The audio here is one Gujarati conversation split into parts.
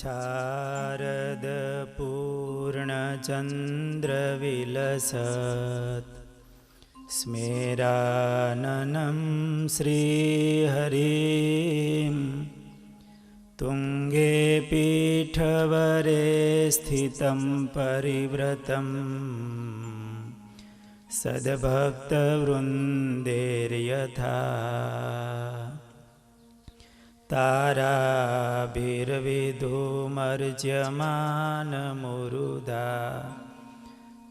શારદ પૂર્ણચંદ્રવિલસત સ્મેરાનનં શ્રીહરિં તુંગે પીઠવરે સ્થિतं પરિવ્રતં સદ્ભક્તવૃંદેર્યથા તારાભિર્વિધુમર્ચ્યમાનમુરુદા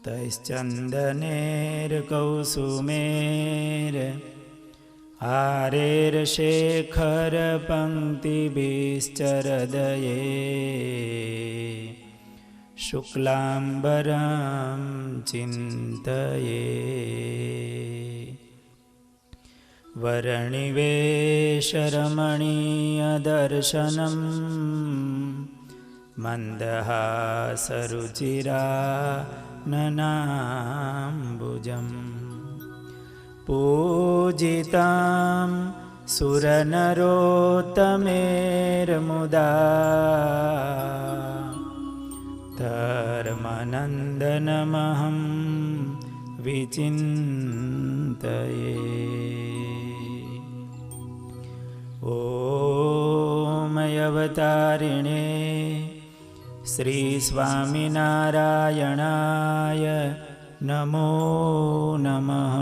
તૈશ્ચંદનેર્કૌસુમેર આરેર્શેખરપંક્તિભિશ્ચરદયે શુક્લાંબરં ચિંતયે વર્ણિવેશરમણીયદર્શનં મંદહાસરુચિરાનનાંબુજં પૂજિતાં સુરનરોત્તમેર્મુદા ધર્મનંદનમહં વિચિંતયે ઓમ અવતારિણે શ્રી સ્વામિનારાયણાય નમો નમઃ.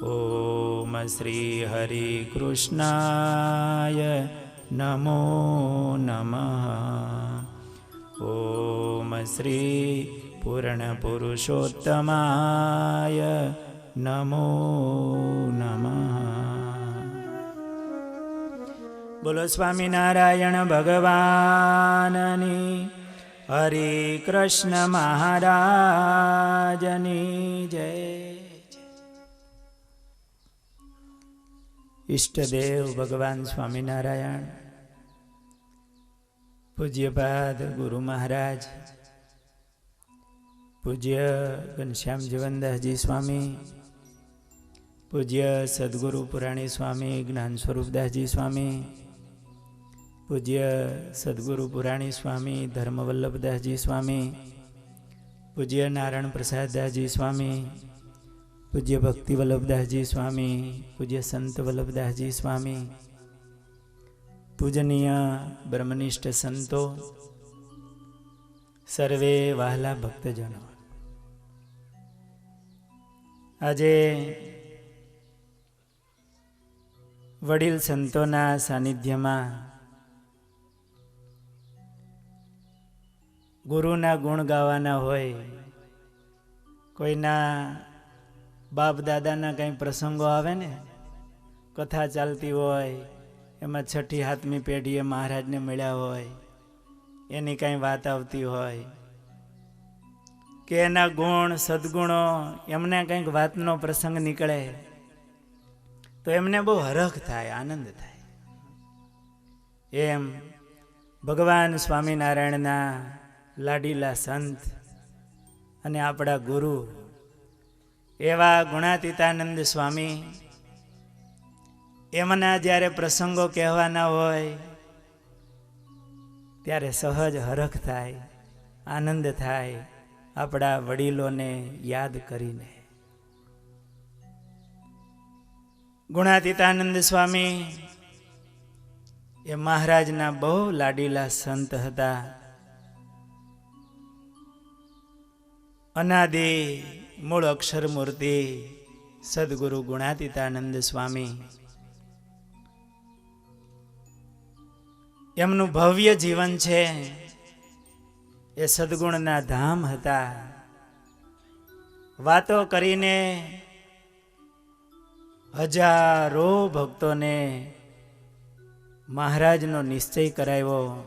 ઓમ શ્રી હરિકૃષ્ણાય નમો નમઃ. ઓમ શ્રી પૂર્ણપુરુષોત્તમાય નમો નમઃ. બોલો સ્વામિનારાયણ ભગવાનની, હરે કૃષ્ણ મહારાજની જય. ઈષ્ટદેવ ભગવાન સ્વામિનારાયણ, પૂજ્યપાદ ગુરુ મહારાજ, પૂજ્ય ઘનશ્યામ જીવનદાસજી સ્વામી, પૂજ્ય સદગુરુ પુરાણી સ્વામી જ્ઞાન સ્વરૂપદાસજી સ્વામી, પૂજ્ય સદગુરુ પુરાણી સ્વામી ધર્મવલ્લભદાસજી સ્વામી, પૂજ્ય નારાયણ પ્રસાદદાસજી સ્વામી, પૂજ્ય ભક્તિ વલ્લભદાસજી સ્વામી, પૂજ્ય સંત વલ્લભદાસજી સ્વામી, પૂજનીય બ્રહ્મનિષ્ઠ સંતો, સર્વે વહાલા ભક્તજનો, આજે વડીલ સંતોના સાનિધ્યમાં ગુરુના ગુણ ગાવાના હોય, કોઈના બાપ દાદાના કંઈ પ્રસંગો આવે ને, કથા ચાલતી હોય, એમાં છઠ્ઠી સાતમી પેઢીએ મહારાજને મળ્યા હોય, એની કાંઈ વાત આવતી હોય, કે એના ગુણ સદગુણો, એમને કંઈક વાતનો પ્રસંગ નીકળે તો એમને બહુ હરખ થાય, આનંદ થાય. એમ ભગવાન સ્વામિનારાયણના લાડીલા સંત અને આપણા ગુરુ એવા ગુણાતીતાનંદ સ્વામી, એમના જ્યારે પ્રસંગો કહેવાના હોય ત્યારે સહજ હરખ થાય, આનંદ થાય, આપણા વડીલોને યાદ કરીને. ગુણાતીતાનંદ સ્વામી એ મહારાજના બહુ લાડીલા સંત હતા. અનાદિ મૂળ અક્ષર મૂર્તિ સદગુરુ ગુણાતીતાનંદ સ્વામી, એમનું ભવ્ય જીવન છે એ સદગુણના ધામ હતા. વાતો કરીને હજારો ભક્તોને મહારાજનો નિશ્ચય કરાવ્યો,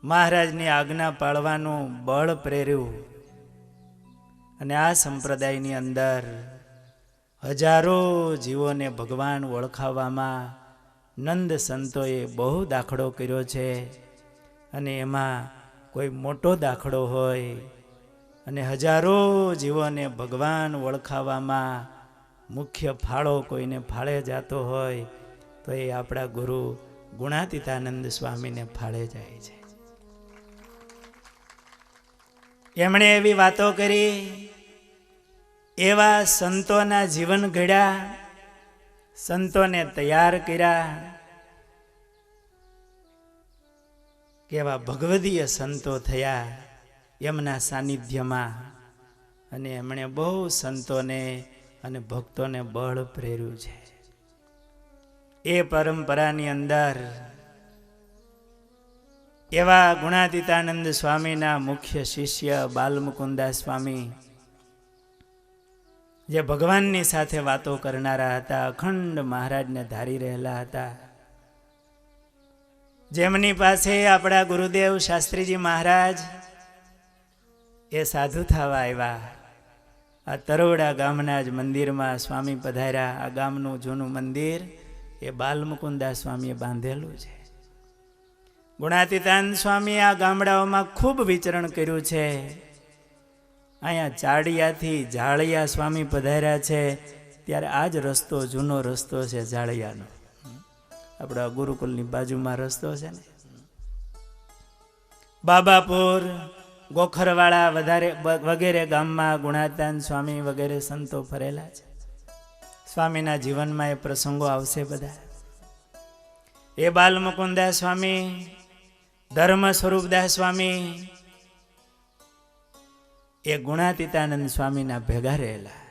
મહારાજની આજ્ઞા પાળવાનું બળ પ્રેર્યું, અને આ સંપ્રદાયની અંદર હજારો જીવોને ભગવાન ઓળખાવવામાં નંદ સંતોએ બહુ દાખલો કર્યો છે, અને એમાં કોઈ મોટો દાખલો હોય અને હજારો જીવોને ભગવાન ઓળખાવામાં મુખ્ય ફાળો કોઈને ફાળે જતો હોય તો એ આપણા ગુરુ ગુણાતીતાનંદ સ્વામીને ફાળે જાય છે. એમણે એવી વાતો કરી, એવા સંતોના જીવન ઘડ્યા, સંતોને તૈયાર કર્યા, કેવા ભગવદીય સંતો થયા એમના સાનિધ્યમાં. અને એમણે બહુ સંતોને અને ભક્તોને બળ પ્રેર્યું છે. એ પરંપરાની અંદર એવા ગુણાતીતાનંદ સ્વામીના મુખ્ય શિષ્ય બાલમુકુદાસ સ્વામી, જે ભગવાનની સાથે વાતો કરનારા હતા, અખંડ મહારાજને ધારી રહેલા હતા, જેમની પાસે આપણા ગુરુદેવ શાસ્ત્રીજી મહારાજ એ સાધુ થવા આવ્યા. આ તરોડા ગામના જ મંદિરમાં સ્વામી પધાર્યા. આ ગામનું જૂનું મંદિર એ બાલમુકુદાસ સ્વામીએ બાંધેલું છે. ગુણાતીતાનંદ સ્વામી આ ગામડાઓમાં ખૂબ વિચરણ કર્યું છે. અહીંયા ચાડિયાથી ઝાળિયા સ્વામી પધાર્યા છે, ત્યારે આ જ રસ્તો જૂનો રસ્તો છે ઝાળિયાનો, આપણા ગુરુકુલની બાજુમાં રસ્તો છે ને. બાબાપુર, ગોખરવાળા વગેરે ગામમાં ગુણાતીતાનંદ સ્વામી વગેરે સંતો ફરેલા છે. સ્વામીના જીવનમાં એ પ્રસંગો આવશે બધા. એ બાલમુકુદાસ સ્વામી, ધર્મ સ્વરૂપદાસ સ્વામી એ ગુણાતીતાનંદ સ્વામીના ભેગા રહેલા.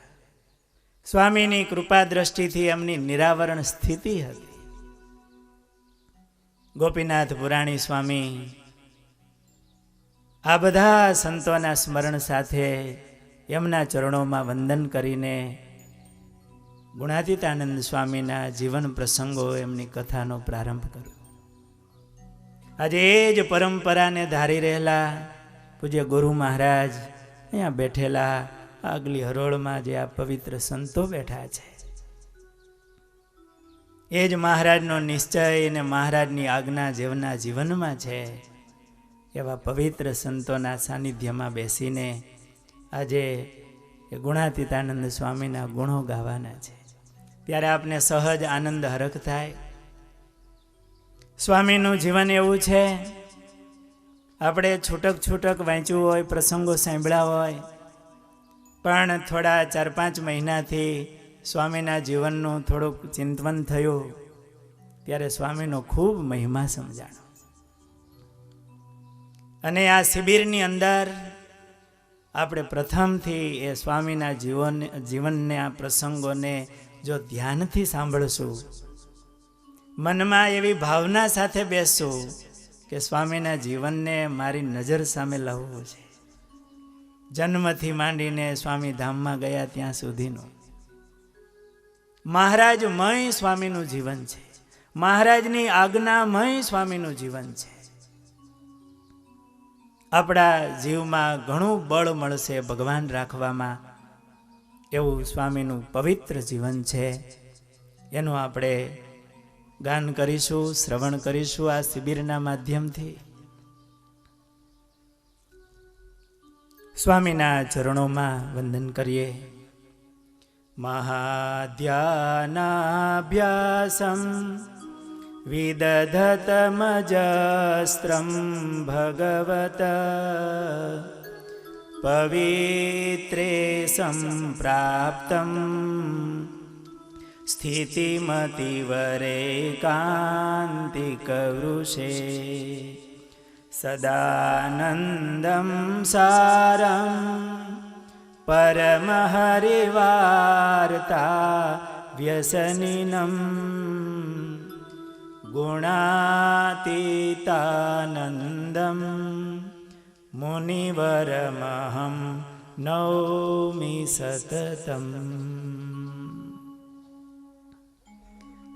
સ્વામીની કૃપા દ્રષ્ટિથી એમની નિરાવરણ સ્થિતિ હતી. ગોપીનાથ પુરાણી સ્વામી, આ બધા સંતોના સ્મરણ સાથે એમના ચરણોમાં વંદન કરીને ગુણાતીતાનંદ સ્વામીના જીવન પ્રસંગો, એમની કથાનો પ્રારંભ કર્યો. આજે એ જ પરંપરાને ધારી રહેલા પૂજ્ય ગુરુ મહારાજ અહીંયા બેઠેલા, આગલી હરોળમાં જે આ પવિત્ર સંતો બેઠા છે, એ જ મહારાજનો નિશ્ચય અને મહારાજની આજ્ઞા જેમના જીવનમાં છે, એવા પવિત્ર સંતોના સાનિધ્યમાં બેસીને આજે એ ગુણાતીતાનંદ સ્વામીના ગુણો ગાવાના છે. ત્યારે આપને સહજ આનંદ હરખ થાય. સ્વામીનું જીવન એવું છે, આપણે છૂટક છૂટક વાંચ્યું હોય, પ્રસંગો સાંભળ્યા હોય, પણ થોડા 4-5 મહિનાથી સ્વામીના જીવનનું થોડુંક ચિંતન થયું, ત્યારે સ્વામીનો ખૂબ મહિમા સમજાણો. અને આ શિબિરની અંદર આપણે પ્રથમથી એ સ્વામીના જીવનને આ પ્રસંગોને જો ધ્યાનથી સાંભળશું, મનમાં એવી ભાવના સાથે બેસશું કે સ્વામીના જીવનને મારી નજર સામે લાવવું છે, જન્મથી માંડીને સ્વામી ધામમાં ગયા ત્યાં સુધીનું મહારાજમય સ્વામીનું જીવન છે, મહારાજની આજ્ઞામય સ્વામીનું જીવન છે. આપણા જીવમાં ઘણું બળ મળશે ભગવાન રાખવામાં, એવું સ્વામીનું પવિત્ર જીવન છે. એનું આપણે ગાન કરીશું, શ્રવણ કરીશું આ શિબિરના માધ્યમથી. સ્વામીના ચરણોમાં વંદન કરીએ. મહાધ્યાનાભ્યાસમ વિદધતમજસ્ત્રમ ભગવત પવિત્રે સંપ્રાપ્તમ સ્થિતિમતિવરેકાંતિકવૃષે સદાનંદમ સારમ પરમહરિવાર્તા વ્યસનિનમ ગુણાતીતાનંદમ મુનિવરમહં નૌમિ સતતમ.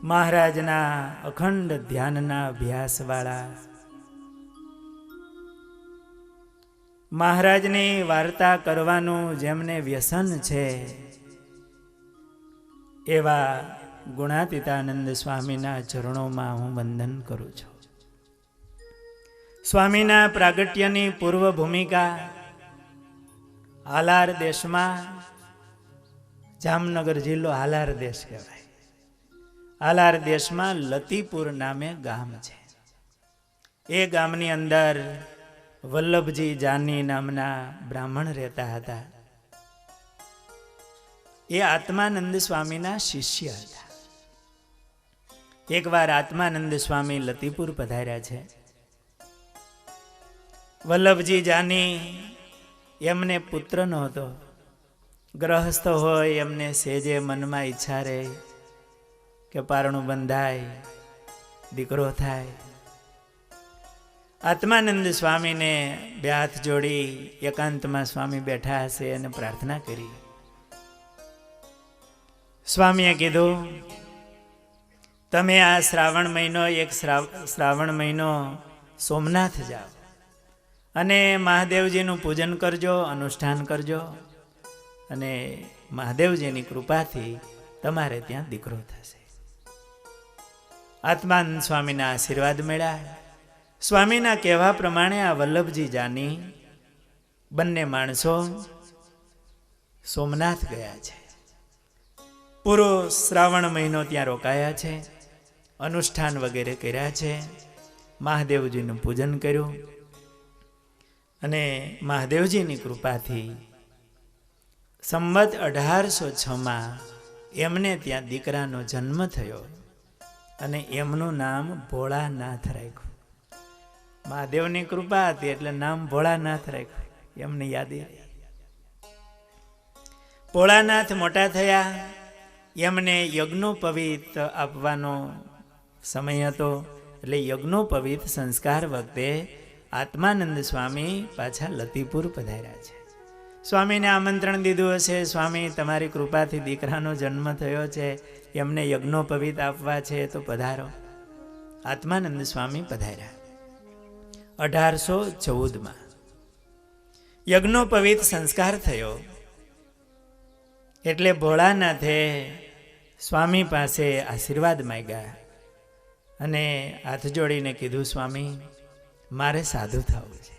મહારાજના અખંડ ધ્યાનના અભ્યાસવાળા, મહારાજની વાર્તા કરવાનું જેમને વ્યસન છે, એવા ગુણાતીતાનંદ સ્વામીના ચરણોમાં હું વંદન કરું છું. સ્વામીના પ્રાગટ્યની પૂર્વ ભૂમિકા હાલાર દેશમાં, જામનગર જિલ્લો હાલાર દેશ કહેવાય. હાલાર દેશમાં લતીપુર નામે ગામ છે. એ ગામની અંદર વલ્લભજી જાની નામના બ્રાહ્મણ રહેતા હતા. એ આત્માનંદ સ્વામીના શિષ્ય હતા. એકવાર આત્માનંદ સ્વામી લતીપુર પધાર્યા છે. વલ્લભજી જાની એમને પુત્ર નહોતો. ગ્રહસ્થ હોય એમને સેજે મનમાં ઈચ્છા રહે કે પારણું બંધાય, દીકરો થાય. આત્માનંદ સ્વામીને બે હાથ જોડી એકાંતમાં સ્વામી બેઠા હશે અને પ્રાર્થના કરી. સ્વામીએ કીધું, તમે આ શ્રાવણ મહિનો, એક શ્રાવણ મહિનો સોમનાથ જાઓ અને મહાદેવજીનું પૂજન કરજો, અનુષ્ઠાન કરજો અને મહાદેવજીની કૃપાથી તમારે ત્યાં દીકરો થશે. આત્માનંદ સ્વામીના આશીર્વાદ મળ્યા. સ્વામીના કહેવા પ્રમાણે આ વલ્લભજી જાની બંને માણસો સોમનાથ ગયા છે. પૂરો શ્રાવણ મહિનો ત્યાં રોકાયા છે, અનુષ્ઠાન વગેરે કર્યા છે, મહાદેવજીનું પૂજન કર્યું અને મહાદેવજીની કૃપાથી સંવત 1806માં એમને ત્યાં દીકરાનો જન્મ થયો અને એમનું નામ ભોળાનાથ રાખ્યું. મહાદેવની કૃપા હતી એટલે નામ ભોળાનાથ રાખ્યું, એમને યાદી રહી. ભોળાનાથ મોટા થયા. એમને યજ્ઞોપવિત આપવાનો સમય હતો એટલે યજ્ઞોપવિત સંસ્કાર વખતે આત્માનંદ સ્વામી પાછા લતીપુર પધાર્યા છે. સ્વામીને આમંત્રણ દીધું હશે, સ્વામી તમારી કૃપાથી દીકરાનો જન્મ થયો છે, એમને યજ્ઞોપવિત આપવા છે તો પધારો. આત્માનંદ સ્વામી પધાર્યા 1814માં. યજ્ઞોપવિત સંસ્કાર થયો એટલે ભોળાનાથે સ્વામી પાસે આશીર્વાદ માંગ્યા અને હાથ જોડીને કીધું, સ્વામી મારે સાધુ થવું છે.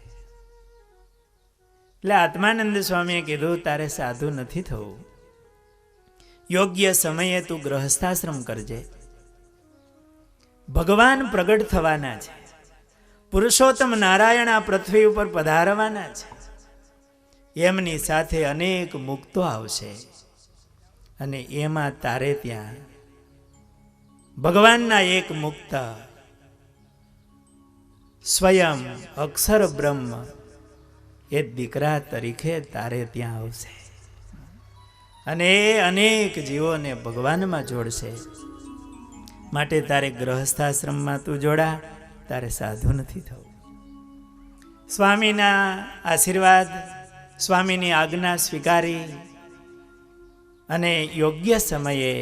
એટલે આત્માનંદ સ્વામીએ કીધું, તારે સાધુ નથી થવું, યોગ્ય સમયે તું ગ્રહસ્થાશ્રમ કરજે. ભગવાન પ્રગટ થવાના છે, પુરુષોત્તમ નારાયણ આ પૃથ્વી ઉપર પધારવાના છે. એમની સાથે અનેક મુક્તો આવશે અને એમાં તારે ત્યાં ભગવાનના એક મુક્ત સ્વયં અક્ષર બ્રહ્મ એ દીકરા તરીકે તારે ત્યાં આવશે અને એ અનેક જીવોને ભગવાનમાં જોડશે. માટે તારે ગ્રહસ્થાશ્રમમાં તું જોડા, તારે સાધુ નથી થવું. સ્વામીના આશીર્વાદ, સ્વામીની આજ્ઞા સ્વીકારી અને યોગ્ય સમયે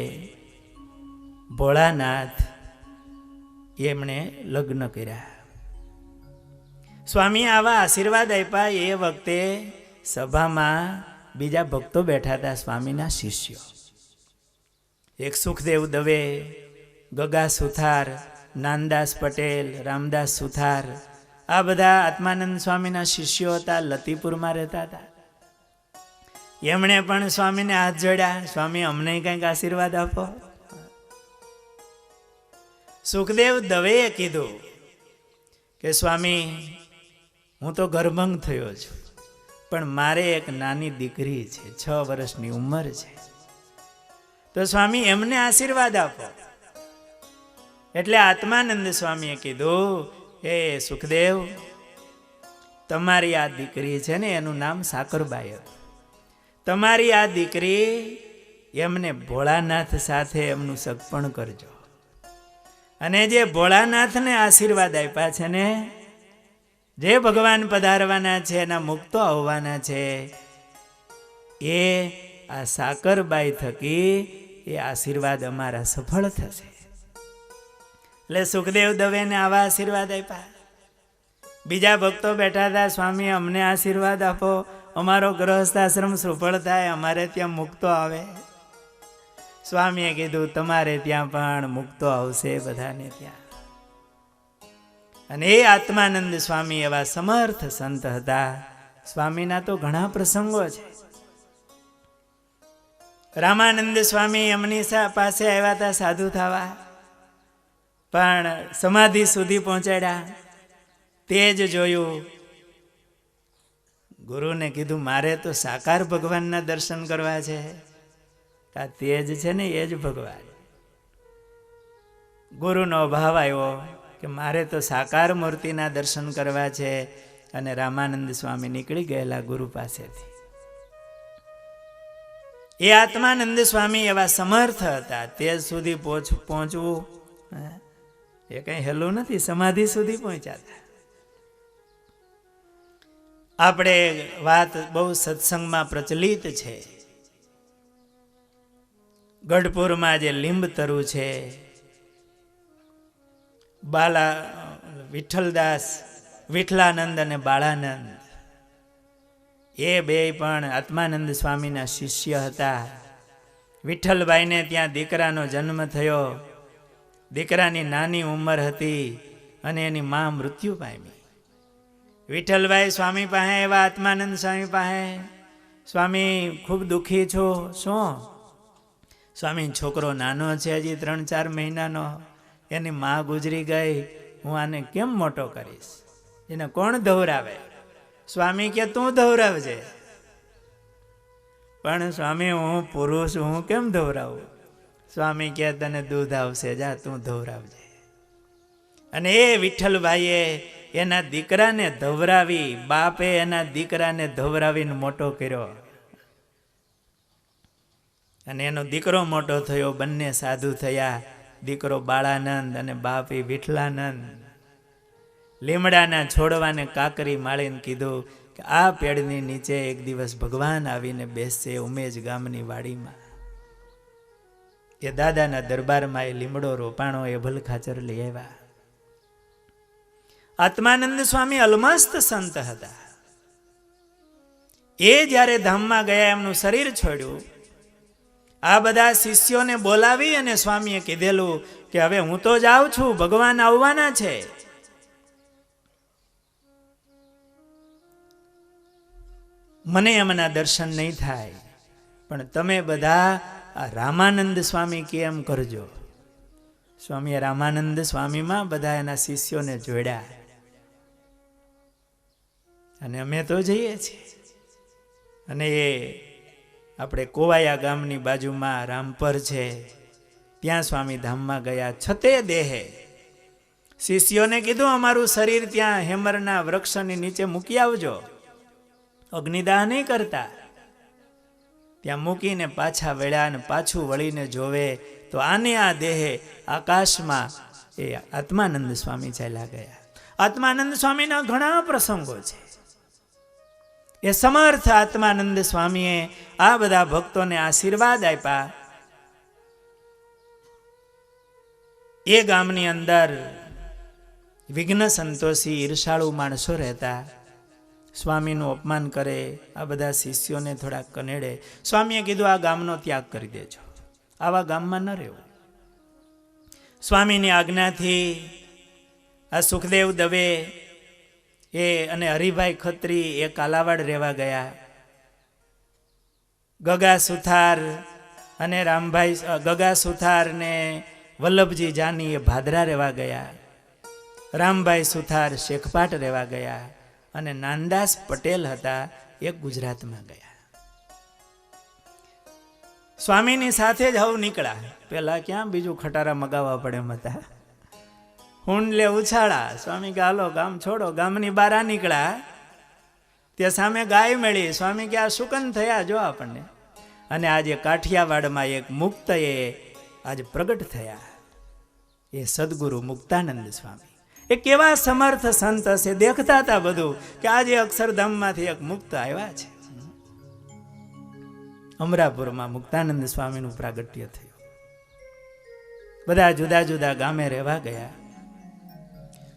ભોળાનાથ એમણે લગ્ન કર્યા. સ્વામીએ આવા આશીર્વાદ આપ્યા. એ વખતે સભામાં બીજા ભક્તો બેઠા હતા, સ્વામીના શિષ્યો. એક સુખદેવ દવે, ગગા સુથાર, નાનદાસ પટેલ, રામદાસ સુથાર, આ બધા આત્માનંદ સ્વામીના શિષ્યો હતા, લતીપુરમાં રહેતા હતા. એમણે પણ સ્વામીને હાથ જોડ્યા, સ્વામી અમને કંઈક આશીર્વાદ આપો. સુખદેવ દવેએ કીધું કે સ્વામી હું તો ગર્ભંગ થયો છું, પણ મારે એક નાની દીકરી છે, 6 વર્ષની ઉંમર છે, તો સ્વામી એમને આશીર્વાદ આપો. એટલે આત્માનંદ સ્વામીએ કીધું, હે સુખદેવ, તમારી આ દીકરી છે ને એનું નામ સાકરબાઈ હતું. તમારી આ દીકરી એમને ભોળાનાથ સાથે એમનું સગપણ કરજો અને જે ભોળાનાથને આશીર્વાદ આપ્યા છે ને, જે ભગવાન પધારવાના છે, એના મુક્તો આવવાના છે, એ આ સાકરબાઈ થકી એ આશીર્વાદ અમારા સફળ થશે. એટલે સુખદેવ દવેને આવા આશીર્વાદ આપ્યા. બીજા ભક્તો બેઠા હતા, સ્વામી અમને આશીર્વાદ આપો, અમારો ગ્રહસ્થાશ્રમ સફળ થાય, અમારે ત્યાં મુક્તો આવે. સ્વામીએ કીધું તમારે ત્યાં પણ મુક્તો આવશે બધાને ત્યાં. અને એ આત્માનંદ સ્વામી એવા સમર્થ સંત હતા. સ્વામીના તો ઘણા પ્રસંગો છે. રામાનંદ સ્વામી એમની પાસે આવ્યા હતા સાધુ થવા, પણ સમાધિ સુધી પહોંચાડ્યા. તે જ જોયું. ગુરુને કીધું મારે તો સાકાર ભગવાનના દર્શન કરવા છે. આ તેજ છે ને એ જ ભગવાન. ગુરુનો ભાવ આવ્યો કે મારે તો સાકાર મૂર્તિના દર્શન કરવા છે. અને રામાનંદ સ્વામી નીકળી ગયેલા ગુરુ પાસેથી. એ આત્માનંદ સ્વામી એવા સમર્થ હતા. તે સુધી પહોંચવું એ કઈ હેલું નથી. સમાધિ સુધી પહોંચ્યા હતા. આપણે વાત બહુ સત્સંગમાં પ્રચલિત છે. ગઢપુરમાં જે લીંબ તરુ છે, બાલા વિઠ્ઠલદાસ, વિઠ્ઠલાનંદ અને બાળાનંદ, એ બે પણ આત્માનંદ સ્વામીના શિષ્ય હતા. વિઠ્ઠલભાઈને ત્યાં દીકરાનો જન્મ થયો. દીકરાની નાની ઉંમર હતી અને એની મા મૃત્યુ પામી. વિઠ્ઠલભાઈ સ્વામી પાસે એવા આત્માનંદ સ્વામી પાસે, સ્વામી ખૂબ દુઃખી છો. શું? સ્વામી છોકરો નાનો છે, હજી 3-4 મહિનાનો. એની મા ગુજરી ગઈ. હું આને કેમ મોટો કરીશ? એને કોણ ધવરાવે? સ્વામી કે તું ધવરાવજે. પણ સ્વામી હું પુરુષ, હું કેમ ધવરાવું? સ્વામી કે તને દૂધ આવશે, જા તું ધવરાવજે. અને એ વિઠ્ઠલભાઈએ એના દીકરાને ધવરાવી, બાપે એના દીકરાને ધવરાવીને મોટો કર્યો. અને એનો દીકરો મોટો થયો. બંને સાધુ થયા. દીકરો બાળાનંદ અને બાપ એ વિઠ્ઠલાનંદ. લીમડાના છોડવાને કાકરી માળીને કીધું કે આ પેડની નીચે એક દિવસ ભગવાન આવીને બેસશે ઉમેજ ગામની વાડીમાં. એ દાદાના દરબારમાં એ લીમડો રોપાણો, એ ભલખાચર લઈ આવ્યા. આત્માનંદ સ્વામી અલમસ્ત સંત હતા. એ જ્યારે ધામમાં ગયા, એમનું શરીર છોડ્યું, આ બધા શિષ્યોને બોલાવી અને સ્વામીએ કીધેલું કે હવે હું તો જાઉં છું, ભગવાન આવવાના છે. મને એમના દર્શન નહીં થાય, પણ તમે બધા આ રામાનંદ સ્વામી કે એમ કરજો. સ્વામીએ રામાનંદ સ્વામીમાં બધા એના શિષ્યોને જોડ્યા. અને અમે તો જઈએ છીએ. અને એ આપણે કોવાયા ગામની બાજુમાં રામપર છે, ત્યાં સ્વામી ધામમાં ગયા. છતે દેહે શિષ્યોને કીધું અમારું શરીર ત્યાં હેમરના વૃક્ષની નીચે મૂકી આવજો, અગ્નિદાહ નહીં કરતા. ત્યાં મૂકીને પાછા વળ્યા. અને પાછું વળીને જોવે તો આને આ દેહે આકાશમાં એ આત્માનંદ સ્વામી ચાલ્યા ગયા. આત્માનંદ સ્વામીના ઘણા પ્રસંગો છે. એ સમર્થ આત્માનંદ સ્વામીએ આ બધા ભક્તોને આશીર્વાદ આપ્યા. એ ગામની અંદર વિઘ્ન સંતોષી ઈર્ષાળુ માણસો રહેતા. સ્વામીનું અપમાન કરે, આ બધા શિષ્યોને થોડા કનેડે. સ્વામીએ કીધું આ ગામનો ત્યાગ કરી દેજો, આવા ગામમાં ન રહેવું. સ્વામીની આજ્ઞાથી આ સુખદેવ દવે એ અને હરિભાઈ ખત્રી એ કાલાવાડ રહેવા ગયા. ગગા સુથાર અને રામભાઈ, ગગા સુથાર ને વલ્લભજી જાની એ ભાદરા રહેવા ગયા. રામભાઈ સુથાર શેખપાટ રહેવા ગયા. અને નાનદાસ પટેલ હતા, એ ગુજરાતમાં ગયા. સ્વામીની સાથે જ હવ નીકળ્યા. પેલા ક્યાં બીજું ખટારા મગાવવા પડે એમ હતા. હુંડલે ઉછાળા. સ્વામી કે હાલો ગામ છોડો. ગામની બહાર નીકળ્યા, ત્યાં સામે ગાય મળી. સ્વામી કે આ સુકન થયા જો આપણને. અને આજે કાઠિયાવાડમાં એક મુક્ત એ આજે પ્રગટ થયા, એ સદગુરુ મુક્તાનંદ સ્વામી. એ કેવા સમર્થ સંત હશે, દેખતા હતા બધું કે આજે અક્ષરધામમાંથી એક મુક્ત આવ્યા છે. અમરાપુરમાં મુક્તાનંદ સ્વામીનું પ્રાગટ્ય થયું. બધા જુદા જુદા ગામે રહેવા ગયા.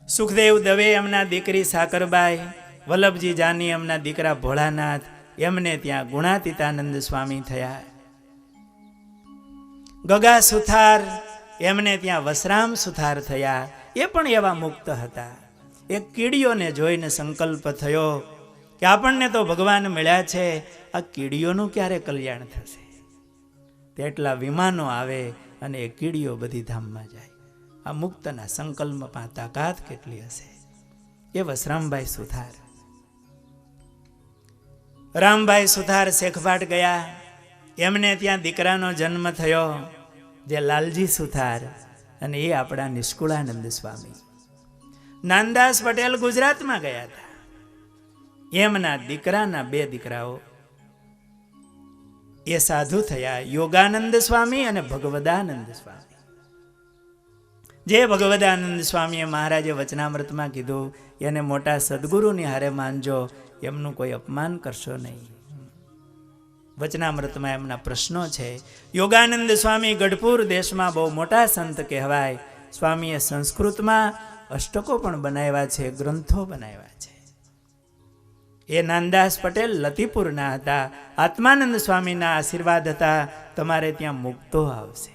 સુખદેવ દવે એમના દીકરી સાકરબાઈ, વલ્લભજી જાની એમના દીકરા ભોળાનાથ, એમને ત્યાં ગુણાતીતાનંદ સ્વામી થયા. ગગા સુથાર એમને ત્યાં વસરામ સુથાર થયા, એ પણ એવા મુક્ત હતા. એક કીડીઓને જોઈને સંકલ્પ થયો કે આપણને તો ભગવાન મળ્યા છે, આ કીડીઓનું ક્યારે કલ્યાણ થશે. તેટલા વિમાનો આવે અને એ કીડીઓ બધી ધામમાં જાય. આ મુક્તના સંકલ્પમાં તાકાત કેટલી હશે. એ વસરામભાઈ સુથાર. રામભાઈ સુથાર શેખપાટ ગયા, એમને ત્યાં દીકરાનો જન્મ થયો, જે લાલજી સુથાર, અને એ આપણા નિષ્કુળાનંદ સ્વામી. નાનદાસ પટેલ ગુજરાતમાં ગયા હતા, એમના દીકરાના 2 દીકરાઓ એ સાધુ થયા, યોગાનંદ સ્વામી અને ભગવદાનંદ સ્વામી. જે ભગવદાનંદ સ્વામીએ મહારાજે વચનામૃતમાં કીધું, એને મોટા સદગુરુની હારે માનજો, એમનું કોઈ અપમાન કરશો નહીં. વચનામૃતમાં એમના પ્રશ્નો છે. યોગાનંદ સ્વામી ગઢપુર દેશમાં બહુ મોટા સંત કહેવાય. સ્વામીએ સંસ્કૃતમાં અષ્ટકો પણ બનાવ્યા છે, ગ્રંથો બનાવ્યા છે. એ નાનદાસ પટેલ લતીપુરના હતા. આત્માનંદ સ્વામીના આશીર્વાદ હતા, તમારે ત્યાં મુક્તો આવશે.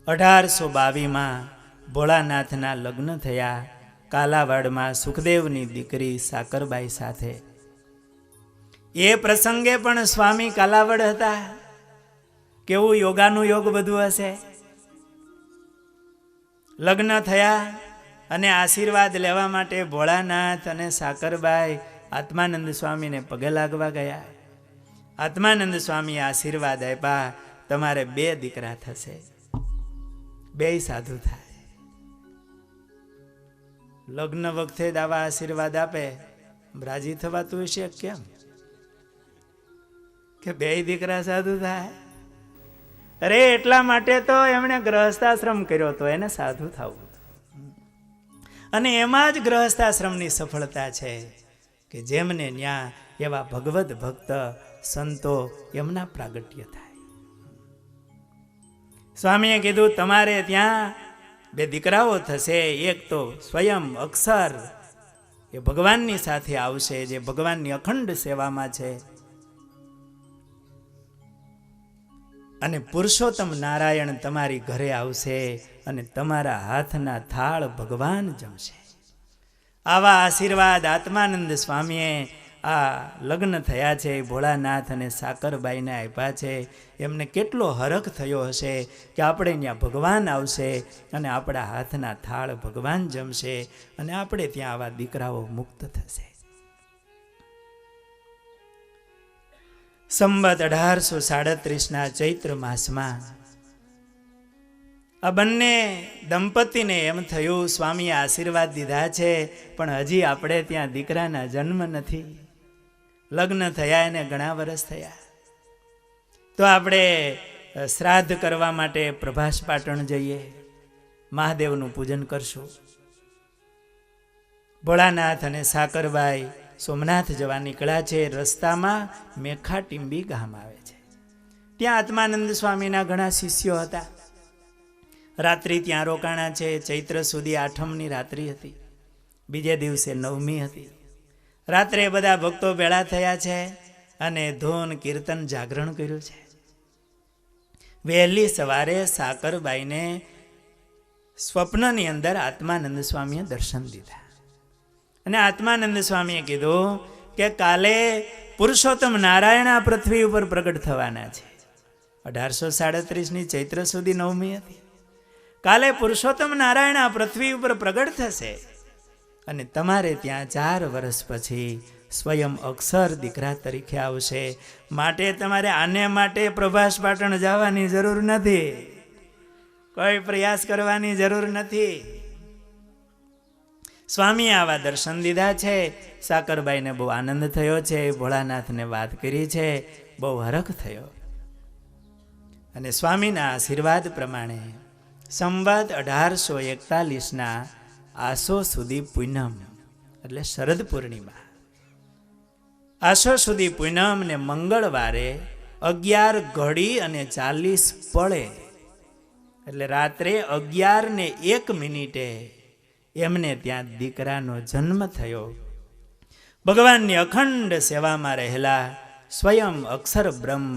1822માં ભોળાનાથના લગ્ન થયા કાલાવાડમાં સુખદેવની દીકરી સાકરબાઈ સાથે. એ પ્રસંગે પણ સ્વામી કાલાવડ હતા. કેવું યોગાનું યોગ બધું હશે. લગ્ન થયા અને આશીર્વાદ લેવા માટે ભોળાનાથ અને સાકરબાઈ આત્માનંદ સ્વામીને પગે લાગવા ગયા. આત્માનંદ સ્વામીએ આશીર્વાદ આપ્યા, તમારે 2 દીકરા થશે, 2 સાધુ થાય. લગ્ન વખતે જ આવા આશીર્વાદ આપે, રાજી થવાતું હશે કેમ? કે 2 દીકરા સાધુ થાય. અરે એટલા માટે તો એમણે ગ્રહસ્થાશ્રમ કર્યો હતો, એને સાધુ થવું. અને એમાં જ ગ્રહસ્થાશ્રમની સફળતા છે કે જેમને ન્યા એવા ભગવદ ભક્ત સંતો એમના પ્રાગટ્ય થાય. સ્વામીએ કીધું, તમારે ત્યાં 2 દીકરાઓ થશે. એક તો સ્વયં અક્ષર એ ભગવાનની સાથે આવશે, જે ભગવાનની અખંડ સેવામાં છે, અને પુરુષોત્તમ નારાયણ તમારી ઘરે આવશે અને તમારા હાથના થાળ ભગવાન જમશે. આવા આશીર્વાદ આત્માનંદ સ્વામીએ આ લગ્ન થયા છે ભોળાનાથ અને સાકરબાઈને આપ્યા છે. એમને કેટલો હરખ થયો હશે કે આપણે ત્યાં ભગવાન આવશે અને આપણા હાથના થાળ ભગવાન જમશે અને આપણે ત્યાં આવા દીકરાઓ મુક્ત થશે. સંવત 1837ના ચૈત્ર માસમાં આ બંને દંપતીને એમ થયું, સ્વામીએ આશીર્વાદ દીધા છે પણ હજી આપણે ત્યાં દીકરાના જન્મ નથી. લગ્ન થયા એને ઘણા વર્ષ થયા, તો આપણે શ્રાદ્ધ કરવા માટે પ્રભાસ પાટણ જઈએ, મહાદેવનું પૂજન કરશું. ભોળાનાથ અને સાકરબાઈ સોમનાથ જવા નીકળ્યા છે. રસ્તામાં મેખાટીંબી ગામ આવે છે. ત્યાં આત્માનંદ સ્વામીના ઘણા શિષ્યો હતા. રાત્રિ ત્યાં રોકાણા છે. ચૈત્ર સુધી 8મની રાત્રિ હતી, બીજે દિવસે 9મી હતી. રાત્રે બધા ભક્તો ભેળા થયા છે અને ધૂન કીર્તન જાગરણ કર્યું છે. વહેલી સવારે સાકરબાઈને સ્વપ્નની અંદર આત્માનંદ સ્વામીએ દર્શન દીધા અને આત્માનંદ સ્વામીએ કીધું કે કાલે પુરુષોત્તમ નારાયણ આ પૃથ્વી ઉપર પ્રગટ થવાના છે. 1837ની ચૈત્ર સુધી 9મી હતી. કાલે પુરુષોત્તમ નારાયણ આ પૃથ્વી ઉપર પ્રગટ થશે અને તમારે ત્યાં 4 વર્ષ પછી સ્વયં અક્ષર દીકરા તરીકે આવશે. માટે તમારે આને માટે પ્રભાસ પાટણ જવાની જરૂર નથી, કોઈ પ્રયાસ કરવાની જરૂર નથી. સ્વામીએ આવા દર્શન દીધા છે. સાકરબાઈને બહુ આનંદ થયો છે. ભોળાનાથને વાત કરી છે, બહુ હરખ થયો. અને સ્વામીના આશીર્વાદ પ્રમાણે સંવત 1841ના આસો સુધી પૂનમ એટલે શરદ પૂર્ણિમા, આસો સુધી પૂનમ ને મંગળવારે 11:40 એટલે રાત્રે 11:01 એમને ત્યાં દીકરાનો જન્મ થયો. ભગવાનની અખંડ સેવામાં રહેલા સ્વયં અક્ષર બ્રહ્મ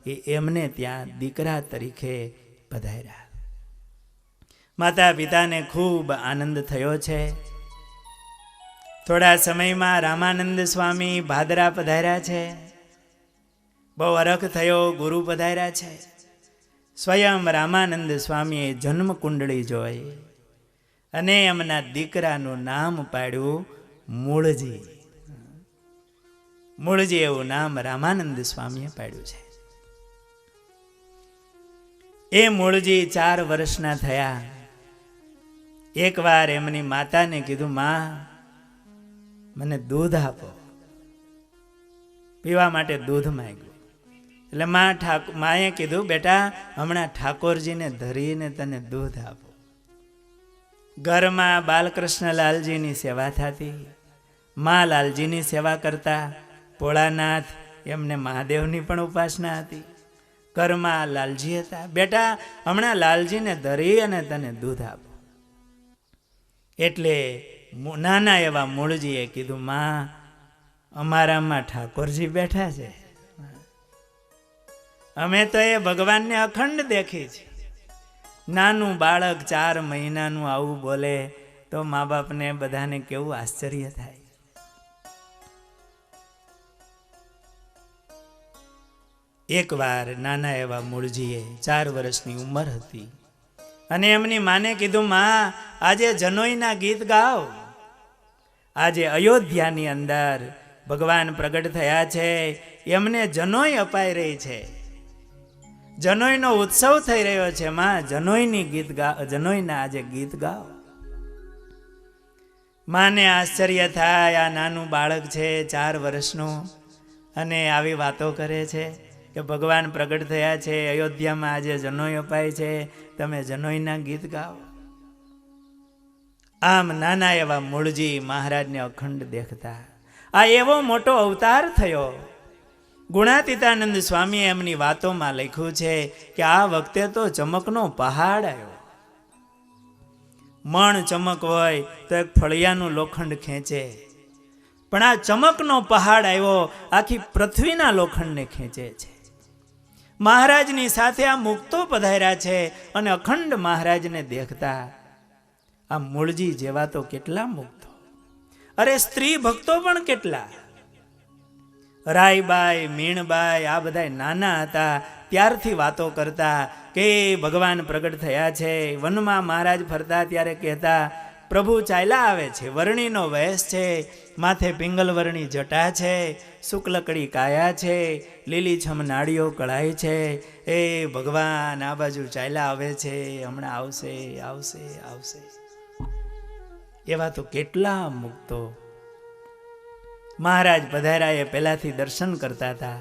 એમને ત્યાં દીકરા તરીકે પધાર્યા. માતા પિતાને ખૂબ આનંદ થયો છે. થોડા સમયમાં રામાનંદ સ્વામી ભાદરા પધાર્યા છે. બહુ અરખ થયો, ગુરુ પધાર્યા છે. સ્વયં રામાનંદ સ્વામીએ જન્મ કુંડળી જોઈ અને એમના દીકરાનું નામ પાડ્યું મૂળજી. મૂળજી એવું નામ રામાનંદ સ્વામીએ પાડ્યું છે. એ મૂળજી 4 વર્ષના થયા. એકવાર એમની માતાને કીધું, માં મને દૂધ આપો. પીવા માટે દૂધ માંગ્યું. એટલે માએ કીધું, બેટા હમણાં ઠાકોરજીને ધરીને તને દૂધ આપો. ઘરમાં બાલકૃષ્ણ લાલજીની સેવા થતી. મા લાલજીની સેવા કરતા. ભોળાનાથ એમને મહાદેવની પણ ઉપાસના હતી. ઘરમાં લાલજી હતા. બેટા હમણાં લાલજીને ધરી અને તને દૂધ આપો. એટલે નાના એવા મૂળજીએ કીધું, માં અમારામાં ઠાકોરજી બેઠા છે. અમે તો એ ભગવાનને અખંડ દેખી છે. નાનું બાળક 4 મહિનાનું આવું બોલે તો મા બાપને બધાને કેવું આશ્ચર્ય થાય. એકવાર નાના એવા મૂળજીએ 4 વર્ષની ઉંમર હતી અને એમની માને કીધું, માં આજે જનોઈના ગીત ગાઓ. આજે અયોધ્યાની અંદર ભગવાન પ્રગટ થયા છે, એમને જનોઈ અપાઈ રહી છે. જનોઈનો ઉત્સવ થઈ રહ્યો છે. માં જનોઈની ગીત ગાઓ, જનોઈના આજે ગીત ગાઓ. માને આશ્ચર્ય થાય, આ નાનું બાળક છે 4 વર્ષનું અને આવી વાતો કરે છે કે ભગવાન પ્રગટ થયા છે, અયોધ્યામાં આજે જનોઈ અપાય છે, તમે જનોઈના ગીત ગાઓ. આમ નાના એવા મૂળજી મહારાજને અખંડ દેખતા. આ એવો મોટો અવતાર થયો. ગુણાતીતાનંદ સ્વામીએ એમની વાતોમાં લખ્યું છે કે આ વખતે તો ચમકનો પહાડ આવ્યો. મણ ચમક હોય તો એક ફળિયાનું લોખંડ ખેંચે, પણ આ ચમકનો પહાડ આવ્યો, આખી પૃથ્વીના લોખંડને ખેંચે છે. મહારાજની સાથે આ મુક્તો પધાર્યા છે અને અખંડ મહારાજને દેખતા. આ મૂળજી જેવા તો કેટલા મુક્તો, અરે સ્ત્રી ભક્તો પણ કેટલા. રાયબાઈ, મીણબાઈ આ બધા નાના હતા ત્યારથી વાતો કરતા કે ભગવાન પ્રગટ થયા છે. વનમાં મહારાજ ફરતા ત્યારે કહેતા, પ્રભુ ચાલ્યા આવે છે, વર્ણીનો વેશ છે, માથે પિંગલ વર્ણી જટા છે, શુક્લકડી કાયા છે, લીલીછમ નાળીઓ કળાય છે. એ ભગવાન આ બાજુ ચાલ્યા આવે છે, હમણાં આવશે આવશે આવશે. એવા તો કેટલા મુક્તો મહારાજ પધાર્યા એ પહેલાથી દર્શન કરતા હતા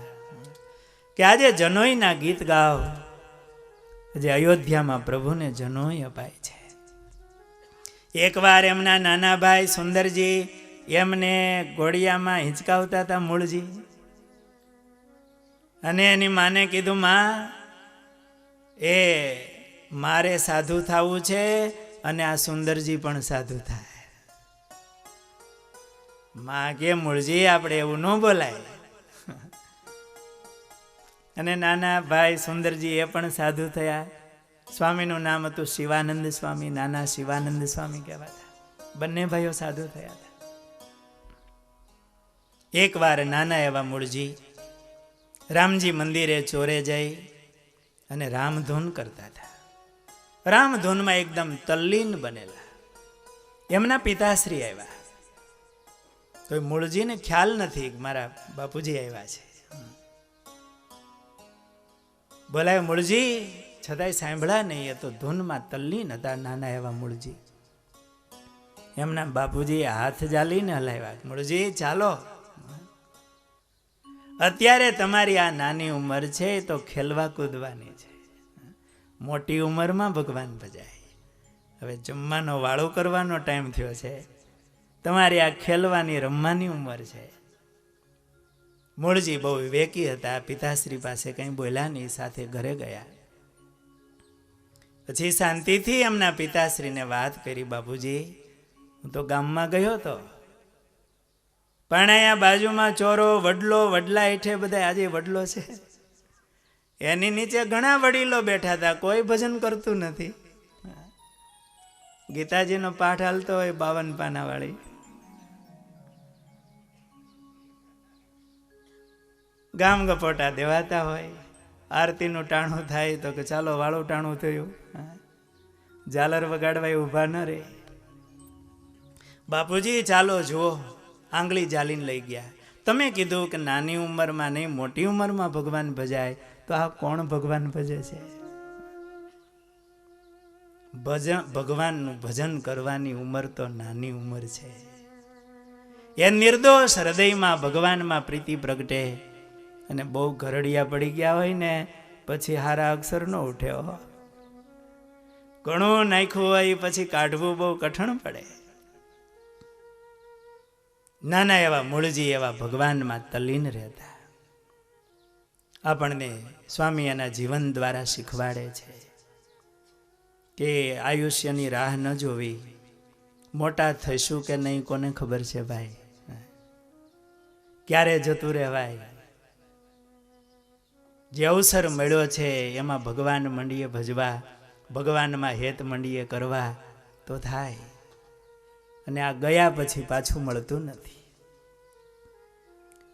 કે આજે જનોઈના ગીત ગાઓ. આજે અયોધ્યામાં પ્રભુને જનોઈ અપાય છે. એકવાર એમના નાના ભાઈ સુંદરજી એમને ઘોડિયામાં હિંચકાવતા હતા મૂળજી, અને એની માને કીધું, માં એ મારે સાધુ થવું છે અને આ સુંદરજી પણ સાધુ થાય. માં કે મૂળજી આપણે એવું ન બોલાય. અને નાના ભાઈ સુંદરજી એ પણ સાધુ થયા. સ્વામીનું નામ હતું શિવાનંદ સ્વામી, નાના શિવાનંદ સ્વામી કહેવાતા. બંને ભાઈઓ સાધુ થયા હતા. એકવાર નાના એવા મૂળજી રામજી મંદિરે ચોરે જઈ અને રામધૂન કરતા હતા. રામધૂનમાં એકદમ તલ્લીન બનેલા. એમના પિતાશ્રી આવ્યા તો મૂળજીને ખ્યાલ નથી કે મારા બાપુજી આવ્યા છે. બોલાય મૂળજી, છતાંય સાંભળ્યા નહીં. એ તો ધૂનમાં તલ્લીન હતા નાના એવા મૂળજી. એમના બાપુજીએ હાથ જાલીને હલાવ્યા, મૂળજી ચાલો, અત્યારે તમારી આ નાની ઉંમર છે તો ખેલવા કૂદવાની છે. મોટી ઉંમરમાં ભગવાન ભજાય. હવે જમવાનો વાળો કરવાનો ટાઈમ થયો છે. તમારી આ ખેલવાની રમવાની ઉંમર છે. મૂળજી બહુ વિવેકી હતા. પિતાશ્રી પાસે કંઈ બોલ્યા નહીં, સાથે ઘરે ગયા. પછી શાંતિથી એમના પિતાશ્રીને વાત કરી, બાપુજી હું તો ગામમાં ગયો હતો, પણ અહીંયા બાજુમાં ચોરો, વડલો, વડલા હેઠે બધા આજે વડલો છે, એની નીચે ઘણા વડીલો બેઠા હતા, કોઈ ભજન કરતું નથી. ગીતાજીનો પાઠ હાલતો હોય 52 પાના વાળી, ગામ ગપોટા દેવાતા હોય, આરતીનું ટાણું થાય તો કે ચાલો વાળું ટાણું થયું, ઝાલર વગાડવા ઊભા ન રે. બાપુજી ચાલો જુઓ, આંગળી ઝાલીને લઈ ગયા. તમે કીધું કે નાની ઉંમરમાં નહીં મોટી ઉંમરમાં ભગવાન ભજાય, તો આ કોણ ભગવાન ભજે છે? ભગવાનનું ભજન કરવાની ઉંમર તો નાની ઉંમર છે. એ નિર્દોષ હૃદયમાં ભગવાનમાં પ્રીતિ પ્રગટે. અને બહુ ઘરડિયા પડી ગયા હોય ને પછી હારા અક્ષર ન ઉઠ્યો, ઘણું નાખ્યું હોય પછી કાઢવું બહુ કઠણ પડે. નાના એવા મૂળજી એવા ભગવાનમાં તલ્લીન રહેતા. આપણને સ્વામી એના જીવન દ્વારા શીખવાડે છે કે આયુષ્યની રાહ ન જોવી. મોટા થઈશું કે નહીં કોને ખબર છે ભાઈ, ક્યારે જતું રહેવાય. જે અવસર મળ્યો છે એમાં ભગવાન મંડીએ ભજવા, ભગવાનમાં હેત મંડીએ કરવા તો થાય. અને આ ગયા પછી પાછું મળતું નથી.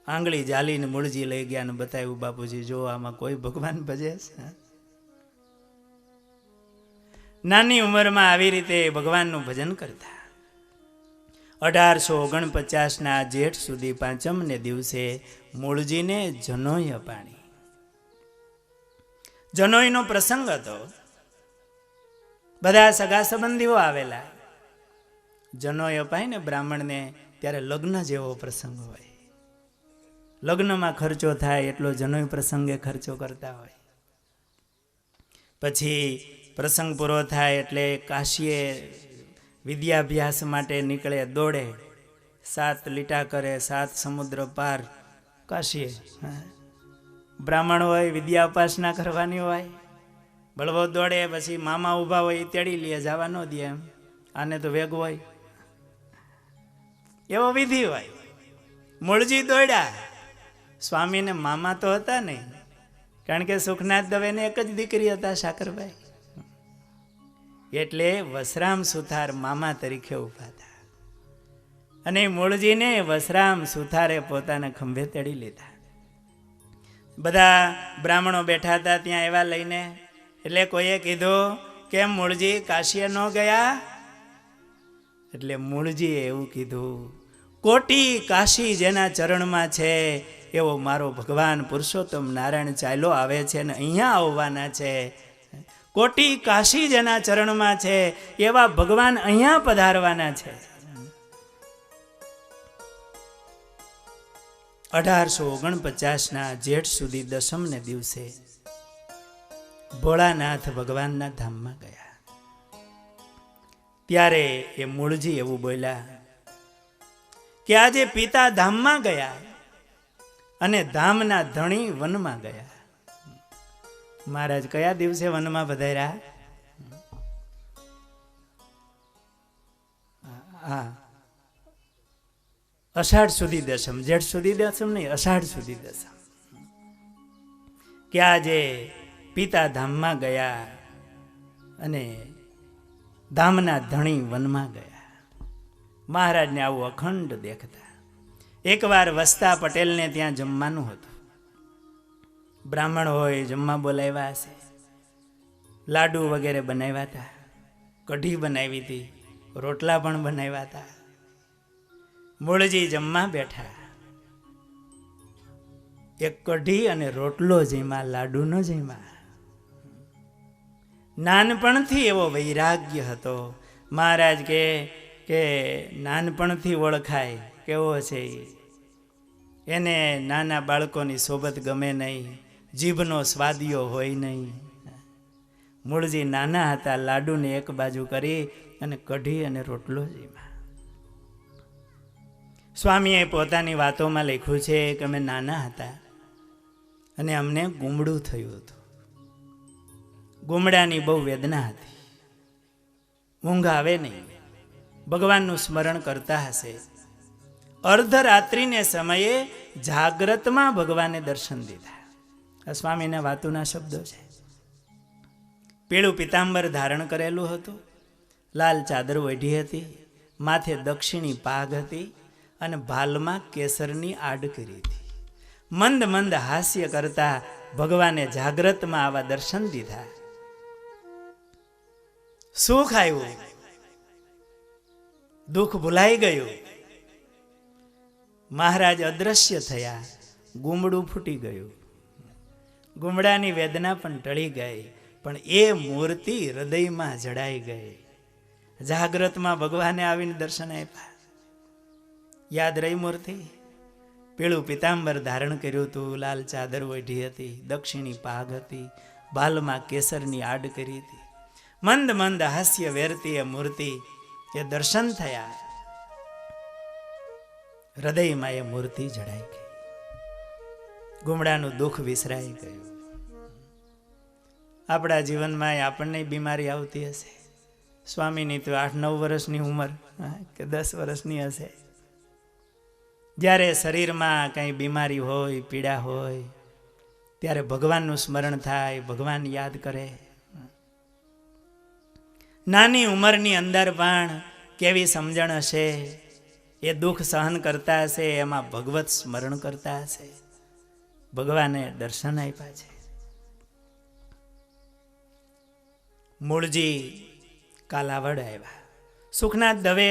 આંગળી ઝાલીને મૂળજી લઈ ગયા ને બતાવ્યું, બાપુજી જો આમાં કોઈ ભગવાન ભજે છે? નાની ઉંમરમાં આવી રીતે ભગવાનનું ભજન કરતા. 1849ના જેઠ સુધી 5મ દિવસે મૂળજીને જનોઈ અપાણી. જનોઈનો પ્રસંગ હતો. બધા સગા સંબંધીઓ આવેલા. જનોઈ અપાય ને બ્રાહ્મણને ત્યારે લગ્ન જેવો પ્રસંગ હોય. લગ્નમાં ખર્ચો થાય એટલો જનોઈ પ્રસંગે ખર્ચો કરતા હોય. પછી પ્રસંગ પૂરો થાય એટલે કાશીએ વિદ્યાભ્યાસ માટે નીકળે, દોડે, 7 લીટા કરે, 7 સમુદ્ર પાર કાશીએ. બ્રાહ્મણ હોય, વિદ્યા ઉપાસના કરવાની હોય, બળવો દોડે, પછી મામા ઊભા હોય એ તેડી લે, જવા ન દે. એમ આને તો વેગ હોય, એવો વિધિ હોય. મૂળજી દોડ્યા. સ્વામીને મામા તો હતા નહીં, કારણ કે સુખનાથ દવેને એક જ દીકરી હતા, સાકરબાઈ. એટલે વસરામ સુથાર મામા તરીકે ઊભા હતા. અને મૂળજીને વસરામ સુથારે પોતાના ખંભે તેડી લીધા. બધા બ્રાહ્મણો બેઠા હતા ત્યાં એવા લઈને. એટલે કોઈએ કીધું કેમ મૂળજી કાશીએ ન ગયા? એટલે મૂળજીએ એવું કીધું, કોટી કાશી જેના ચરણમાં છે એવો મારો ભગવાન પુરુષોત્તમ નારાયણ ચાલ્યો આવે છે ને અહીંયા આવવાના છે. કોટી કાશી જેના ચરણમાં છે એવા ભગવાન અહીંયા પધારવાના છે. 1849ના જેઠ સુધી 10મ દિવસે ભોળાનાથ ભગવાનના ધામમાં ગયા. ત્યારે એ મૂળજી એવું બોલ્યા કે આજે પિતા ધામમાં ગયા અને ધામના ધણી વનમાં ગયા. મહારાજ કયા દિવસે વનમાં પધાર્યા? હા, અષાઢ સુધી 10મ, જેઠ સુધી 10મ નહીં, અષાઢ સુધી 10મ. કે આજે પિતા ધામમાં ગયા અને ધામના ધણી વનમાં ગયા. મહારાજને આવું અખંડ દેખતા. એકવાર વસતા પટેલને ત્યાં જમવાનું હતું. બ્રાહ્મણ હોય, જમવા બોલાવ્યા હશે. લાડુ વગેરે બનાવ્યા હતા, કઢી બનાવી હતી, રોટલા પણ બનાવ્યા હતા. મૂળજી જમવા બેઠા. એક કઢી અને રોટલો જેમાં, લાડુ ન જેમાં. નાનપણથી એવો વૈરાગ્ય હતો. મહારાજ કે નાનપણથી ઓળખાય કેવો છે એને. નાના બાળકોની સોબત ગમે નહીં, જીભનો સ્વાદિયો હોય નહીં. મૂળજી નાના હતા, લાડુને એક બાજુ કરી અને કઢી અને રોટલો જેમાં. સ્વામીએ પોતાની વાતોમાં લખ્યું છે કે અમે નાના હતા અને અમને ગુમડું થયું હતું. ગુમડાની બહુ વેદના હતી, ઊંઘ આવે નહીં, ભગવાનનું સ્મરણ કરતા હશે. અર્ધરાત્રિને સમયે જાગ્રતમાં ભગવાને દર્શન દીધા. આ સ્વામીના વાતુના શબ્દો છે. પીળું પિતાંબર ધારણ કરેલું હતું, લાલ ચાદર ઓઢી હતી, માથે દક્ષિણી પાઘ હતી અને ભાલમાં કેસરની આડ કરી હતી. મંદ મંદ હાસ્ય કરતા ભગવાને જાગ્રતમાં આવા દર્શન દીધા. સુખ આવ્યું, દુઃખ ભૂલાઈ ગયું. મહારાજ અદ્રશ્ય થયા, ગુમડું ફૂટી ગયું. ગુમડાની વેદના પણ ટળી ગઈ, પણ એ મૂર્તિ હૃદયમાં જડાઈ ગઈ. જાગ્રતમાં ભગવાને આવીને દર્શન આપ્યા. યાદ રહી મૂર્તિ? પીળું પિતાંબર ધારણ કર્યું હતું, લાલ ચાદર ઓઢી હતી, દક્ષિણી પાઘ હતી, ભાલમાં કેસરની આડ કરી હતી. મંદ મંદ હાસ્ય વેરતી એ મૂર્તિ, એ દર્શન થયા. હૃદયમાં એ મૂર્તિ જડાઈ ગઈ. ગુમડાનું દુઃખ વિસરાઈ ગયું. આપણા જીવનમાં આપણને બીમારી આવતી હશે. સ્વામીની તો 8-9 વર્ષની ઉંમર કે 10 વર્ષની હશે. જ્યારે શરીરમાં કંઈ બીમારી હોય, પીડા હોય, ત્યારે ભગવાનનું સ્મરણ થાય, ભગવાન યાદ કરે. નાની ઉંમરની અંદર પણ કેવી સમજણ હશે, એ દુઃખ સહન કરતા હશે, એમાં ભગવત સ્મરણ કરતા હશે. ભગવાને દર્શન આપ્યા છે. મૂળજી કાલાવડ આવ્યા. સુખનાથ દવે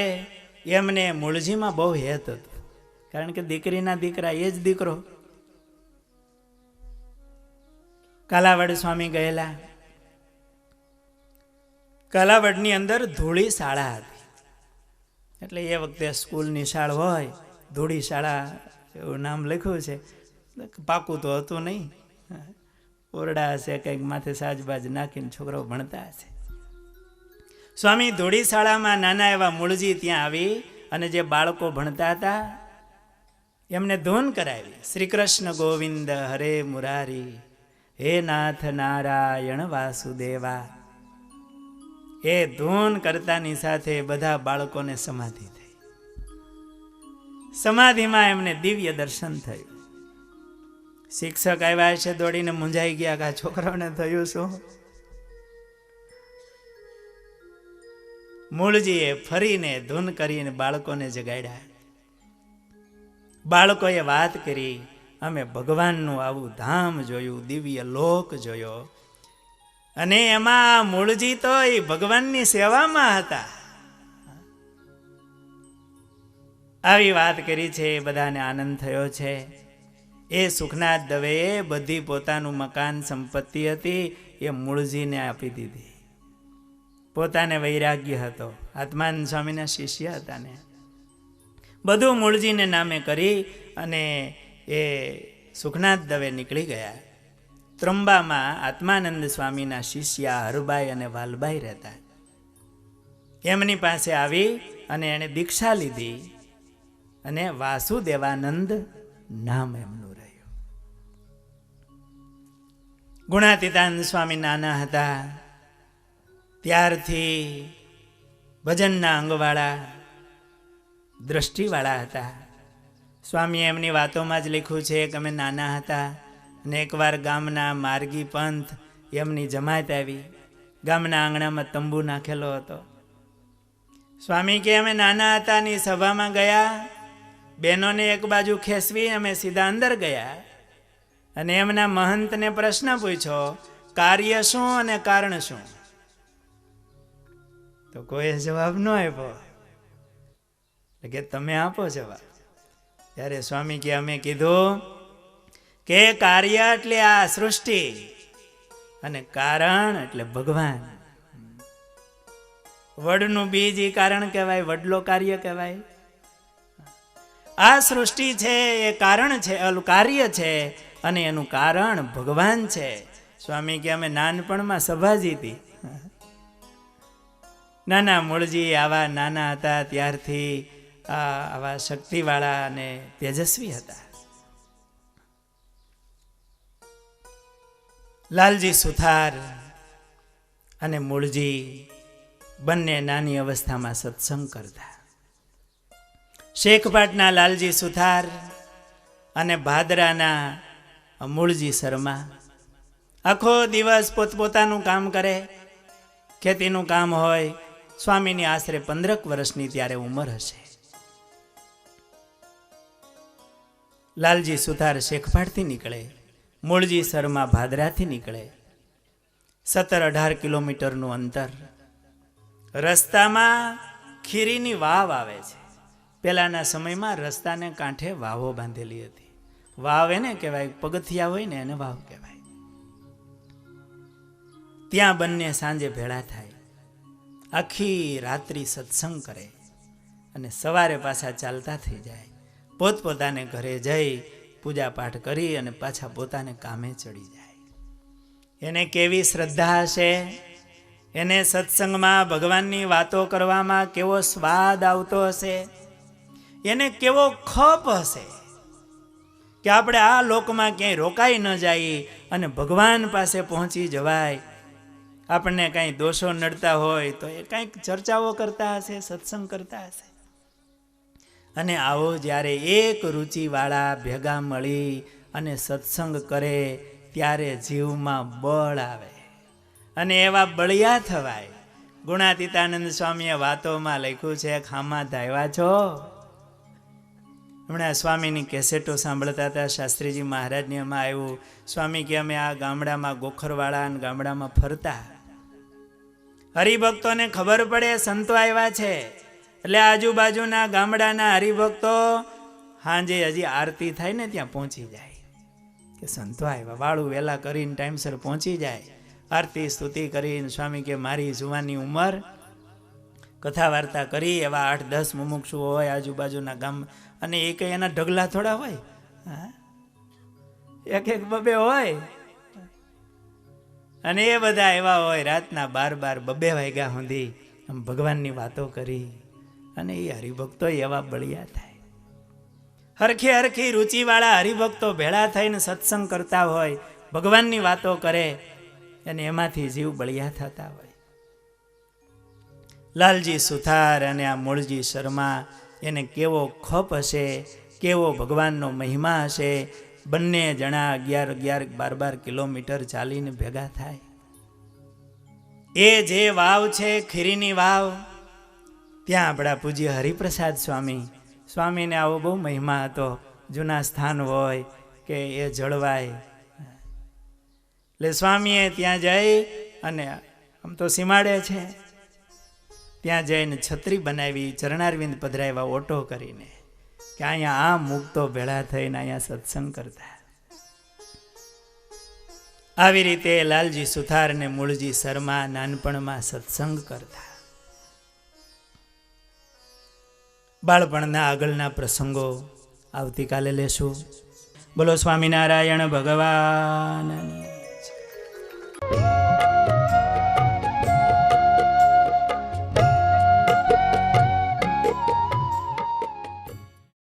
એમને મૂળજીમાં બહુ હેત હતું, કારણ કે દીકરીના દીકરા એ જ દીકરો. કાલાવડ સ્વામી ગયેલા. કાલાવડની અંદર ધૂળી શાળા હતી. એટલે એ વખતે સ્કૂલની શાળા હોય, ધૂળી શાળા એવું નામ લખ્યું છે. પાકું તો હતું નહીં, ઓરડા હશે, કંઈક માથે સાજબાજ નાખીને છોકરાઓ ભણતા હશે. સ્વામી ધૂળી શાળામાં નાના એવા મૂળજી ત્યાં આવી અને જે બાળકો ભણતા હતા એમને ધૂન કરાવી. શ્રી કૃષ્ણ ગોવિંદ હરે મુરારી, હે નાથ નારાયણ વાસુદેવા. એ ધૂન કરતાની સાથે બધા બાળકોને સમાધિ થઈ. સમાધિમાં એમને દિવ્ય દર્શન થયું. શિક્ષક આવ્યા છે, દોડીને મૂંઝાઈ ગયા કે આ છોકરાઓને થયું શું? મૂળજીએ ફરીને ધૂન કરીને બાળકોને જગાડ્યા. બાળકોએ વાત કરી, અમે ભગવાનનું આવું ધામ જોયું, દિવ્ય લોક જોયો, અને એમાં મૂળજી તો એ ભગવાનની સેવામાં હતા. આવી વાત કરી છે. બધાને આનંદ થયો છે. એ સુખનાથ દવેએ બધી પોતાનું મકાન સંપત્તિ હતી એ મૂળજીને આપી દીધી. પોતાને વૈરાગ્ય હતો, આત્માનંદ સ્વામીના શિષ્ય હતા ને, બધું મૂળજીને નામે કરી અને એ સુખનાથ દવે નીકળી ગયા. ત્રંબામાં આત્માનંદ સ્વામીના શિષ્ય હરબાઈ અને વાલબાઈ રહેતા. એમની પાસે આવી અને એણે દીક્ષા લીધી અને વાસુદેવાનંદ નામ એમનું રહ્યું. ગુણાતીતાનંદ સ્વામી નાના હતા ત્યારથી ભજનના અંગવાળા, દ્રષ્ટિવાળા હતા. સ્વામીએ એમની વાતોમાં જ લખ્યું છે કે અમે નાના હતા અને એકવાર ગામના માર્ગી પંથ એમની જમાત આવી. ગામના આંગણામાં તંબુ નાખેલો હતો. સ્વામી કે અમે નાના હતા ની સભામાં ગયા, બહેનોને એક બાજુ ખેંચવી અમે સીધા અંદર ગયા અને એમના મહંતને પ્રશ્ન પૂછ્યો, કાર્ય શું અને કારણ શું? તો કોઈ જવાબ ન આપ્યો. કે તમે આપો જવાબ. ત્યારે સ્વામી કે અમે કીધું કે કાર્ય એટલે આ સૃષ્ટિ અને કારણ એટલે ભગવાન. વડનું બીજ એ કારણ કહેવાય, વડલો કાર્ય કહેવાય. આ સૃષ્ટિ છે એ કારણ છે, કાર્ય છે અને એનું કારણ ભગવાન છે. સ્વામી કે અમે નાનપણમાં સભા જીતી. નાના મૂળજી આવા નાના હતા ત્યારથી આવા શક્તિવાળા અને તેજસ્વી હતા. લાલજી સુથાર અને મૂળજી બંને નાની અવસ્થામાં સત્સંગ કરતા. શેખપાટના લાલજી સુથાર અને ભાદરાના મૂળજી શર્મા આખો દિવસ પોતપોતાનું કામ કરે, ખેતીનું કામ હોય. સ્વામીની આશરે 15 વર્ષની ત્યારે ઉંમર હશે. લાલજી સુથાર શેખપાટથી નીકળે, મૂળજી શર્મા ભાદરાથી નીકળે. 17-18 કિલોમીટરનું અંતર. રસ્તામાં ખીરીની વાવ આવે છે. પહેલાના સમયમાં રસ્તાને કાંઠે વાવો બાંધેલી હતી. વાવ એને કહેવાય, પગથિયા હોય ને એને વાવ કહેવાય. ત્યાં બંને સાંજે ભેળા થાય, આખી રાત્રિ સત્સંગ કરે અને સવારે પાછા ચાલતા થઈ જાય. પોતપોતાને ઘરે જઈ પૂજા પાઠ કરી અને પાછા પોતાને કામે ચડી જાય. એને કેવી શ્રદ્ધા હશે, એને સત્સંગમાં ભગવાનની વાતો કરવામાં કેવો સ્વાદ આવતો હશે, એને કેવો ખપ હશે કે આપણે આ લોકમાં ક્યાંય રોકાઈ ન જઈએ અને ભગવાન પાસે પહોંચી જવાય. આપણને કાંઈ દોષો નડતા હોય તો એ કાંઈક ચર્ચાઓ કરતા હશે, સત્સંગ કરતા હશે. અને આવો જ્યારે એક રુચિવાળા ભેગા મળી અને સત્સંગ કરે ત્યારે જીવમાં બળ આવે અને એવા બળિયા થવાય. ગુણાતીતાનંદ સ્વામીએ વાતોમાં લખ્યું છે, ખામાં ધાવ્યા છો. હમણાં સ્વામીની કેસેટો સાંભળતા હતા, શાસ્ત્રીજી મહારાજની એમાં આવ્યું, સ્વામી કે અમે આ ગામડામાં ગોખરવાળા અને ગામડામાં ફરતા, હરિભક્તોને ખબર પડે સંતો આવ્યા છે એટલે આજુબાજુના ગામડાના હરિભક્તો સાંજે હજી આરતી થાય ને ત્યાં પહોંચી જાય કે સંતો આવ્યા. વાળું વહેલા કરીને ટાઈમસર પહોંચી જાય, આરતી સ્તુતિ કરીને. સ્વામી કે મારી જુવાની ઉંમર, કથા વાર્તા કરી એવા 8-10 મુમુક્ષુ હોય આજુબાજુના ગામ, અને એ કંઈ એના ઢગલા થોડા હોય, એક બબે હોય, અને એ બધા એવા હોય રાતના 12-2 વાગ્યા સુધી ભગવાનની વાતો કરી. અને એ હરિભક્તો એવા બળિયા થાય. હરખી હરખી રુચિવાળા હરિભક્તો ભેળા થઈને સત્સંગ કરતા હોય, ભગવાનની વાતો કરે અને એમાંથી જીવ બળિયા થતા હોય. લાલજી સુથાર અને આ મૂળજી શર્મા, એને કેવો ખપ હશે, કેવો ભગવાનનો મહિમા હશે. બંને જણા 11-12 કિલોમીટર ચાલીને ભેગા થાય. એ જે વાવ છે ખીરીની વાવ, ત્યાં આપણા પૂજ્ય હરિપ્રસાદ સ્વામીને આવો બહુ મહિમા હતો. જૂના સ્થાન હોય કે એ જળવાય એટલે સ્વામીએ ત્યાં જઈ અને આમ તો સીમાડે છે, ત્યાં જઈને છત્રી બનાવી, ચરણારવિંદ પધરાવ્યા ઓટો કરીને કે અહીંયા આ મુક્તો ભેળા થઈને અહીંયા સત્સંગ કરતા. આવી રીતે લાલજી સુથાર ને મૂળજી શર્મા નાનપણમાં સત્સંગ કરતા. બાળપણના આગળના પ્રસંગો આવતીકાલે લેશું. બોલો સ્વામિનારાયણ ભગવાન.